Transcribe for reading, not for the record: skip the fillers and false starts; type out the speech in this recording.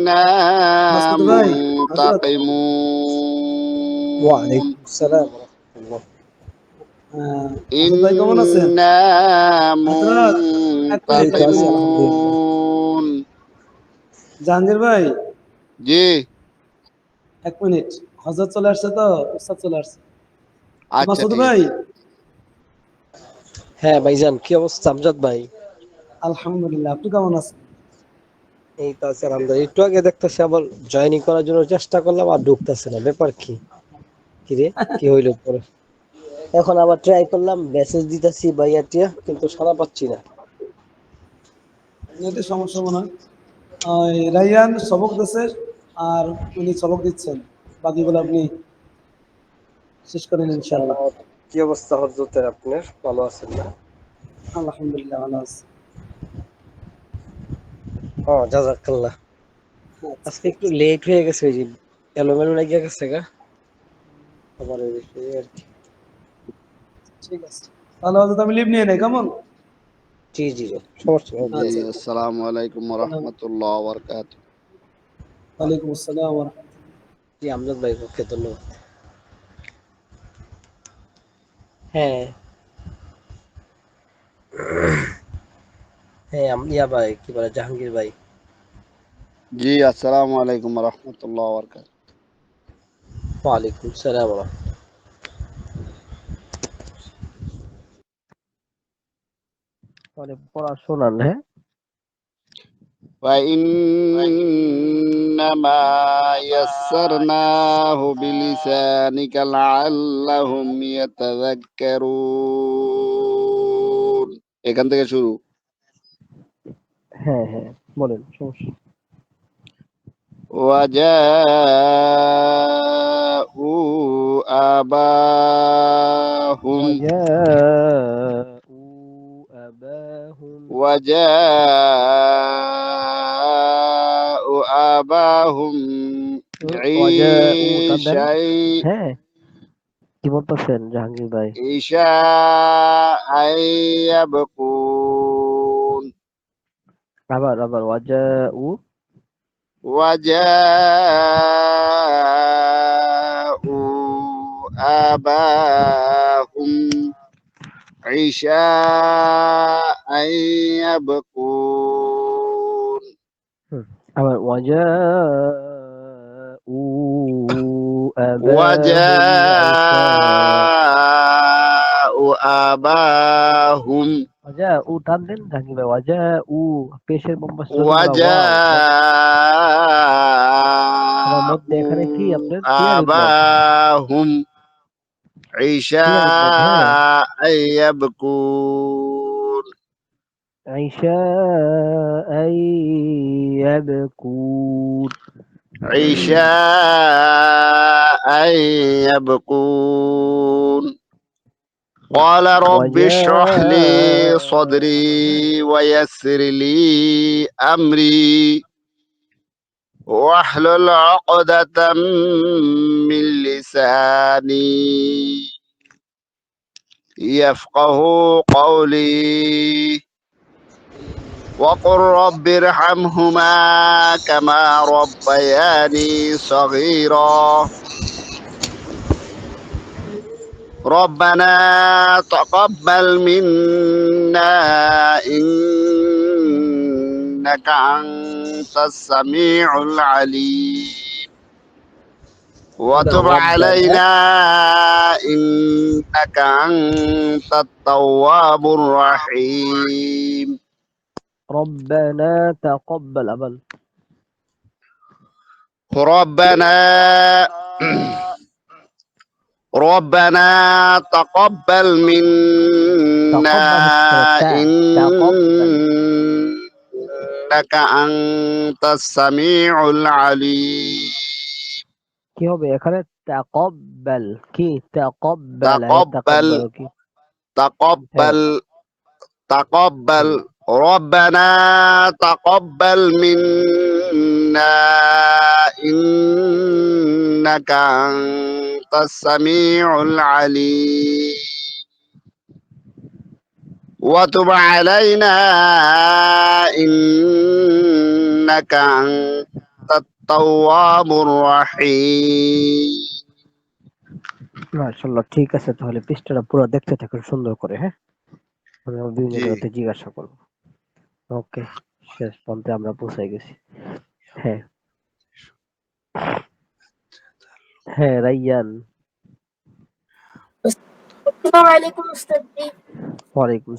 إنا মাসুদ ভাই, হযরত, منتقمون ওয়ালাইকুম আসসালাম ওয়া রাহমাতুল্লাহ। মাসুদ ভাই কেমন আছেন? إنا হযরত, এক এই মিনিট, তো এক আছি মিনিট। আলহামদুলিল্লাহ। منتقمون জাহাঙ্গীর ভাই, জি, এক মিনিট। হযরত চলে আসছে তো, উস্তাদ চলে আসছে। তো আচ্ছা মাসুদ ঠিক ভাই, আছে। হ্যাঁ ভাইজান, কি অবস্থা আমজাদ ভাই? আলহামদুলিল্লাহ, আপনি কেমন আছেন? এই তো আছি আলহামদুলিল্লাহ। একটু আগে দেখতেছি আবার জয়েনিং করার জন্য চেষ্টা করলাম আর ঢুকতেছে না, ব্যাপার কি? কি রে, কি হইলো পরে? এখন আবার ট্রাই করলাম, মেসেজ দিতেছি ভাইয়াটিয়া, কিন্তু সাড়া পাচ্ছি না। নেটের সমস্যা মনে হয়। রাইয়ান সবক দিচ্ছে, আর উনি সবক দিচ্ছেন। বাকিগুলো আপনি শেষ করেন ইনশাআল্লাহ। কি অবস্থা হযরতের, আপনার ভালো আছেন না? আলহামদুলিল্লাহ, ভালো আছে। ও জাযাকাল্লাহ। আচ্ছা, আজকে একটু লেট হয়ে গেছে, ওই যে এলোমেলো লাগিয়ে গেছে গা আবার ওই বিষয়ে আর কি। ঠিক আছে। তাহলে হয়তো আমি লিভ নিয়ে নেই, কেমন? জি জি জি, সমস্যা নেই, জি, বলেন। আচ্ছা। আসসালামু আলাইকুম ওয়া রাহমাতুল্লাহি ওয়া বারাকাতুহু। ওয়ালাইকুম আসসালাম ওয়া রাহমাতুল্লাহ। জি আমজাদ ভাই, ওকে ধন্যবাদ। হ্যাঁ হ্যাঁ, ইয়া ভাই, কি বলে, জাহাঙ্গীর ভাই। জি, আসসালামু আলাইকুম ওয়া রাহমাতুল্লাহি ওয়া বারাকাতুহু। ওয়ালাইকুম সালাম ওয়া রাহমাতুল্লাহ। মানে পড়াশোনা না, হ্যাঁ। فإنما يسرناه بلسانك لعلهم يتذكرون এখান থেকে শুরু। হ্যাঁ হ্যাঁ, বলেন, সমস্যা। وجاءوا آباهم وجاءوا أباهم وجاءوا آباهم وجاءوا টানদেন। عيشا হ্যাঁ, কি বলতেছেন জাহাঙ্গীর ভাই? عشاء يبكون আবার আবার ওয়াজাউ। وجاءوا آباهم عشاء يبكون হুম, আবার ওয়াজাউ আবাহুম আইসা। وجاءوا آباهم ওয়াজাউ টানদেন জাহাঙ্গীর ভাই, ওয়াজাউ পেশের বোম্বাস যদি বলা ওয়াও, আবার মধ্যে এখানে কি وجاءوا আপনার ক্লিয়ার উদ্ভব, آباهم ক্লিয়ার উদ্ভব, হ্যাঁ। عشاء يبكون عشاء يبكون. عشاء يبكون قال رب اشرح لي صدري ويسر لي أمري واحلل عقدة من لساني يفقه قولي وقل رب ارحمهما كما ربياني صغيرا ربنا تقبل منا إنك أنت السميع العليم وتب ربنا علينا إنك أنت التواب الرحيم ربنا تقبل أبل. ربنا ربنا تقبل منا تقبل تقبل إنك أنت السميع العليم কি হবে এখানে? তাকাব্বাল কি? তাকাব্বাল تقبل তাকাব্বাল কি? হ্যাঁ, تقبل تقبل ربنا تقبل منا إنك أنت السميع العليم وتب علينا إنك أنت التواب الرحيم. মাশাআল্লাহ, ঠিক আছে, তাহলে পৃষ্ঠাটা পুরো দেখতে থাকুন সুন্দর করে, হ্যাঁ? আমি আমার বিভিন্ন জি জায়গাতে জিজ্ঞাসা করবো। ওকে, শেষ পর্যন্ত আমরা পৌঁছে গেছি। হ্যাঁ, হ্যাঁ রাইয়ান। আসসালামু আলাইকুম উস্তাদ জি। ওয়ালাইকুম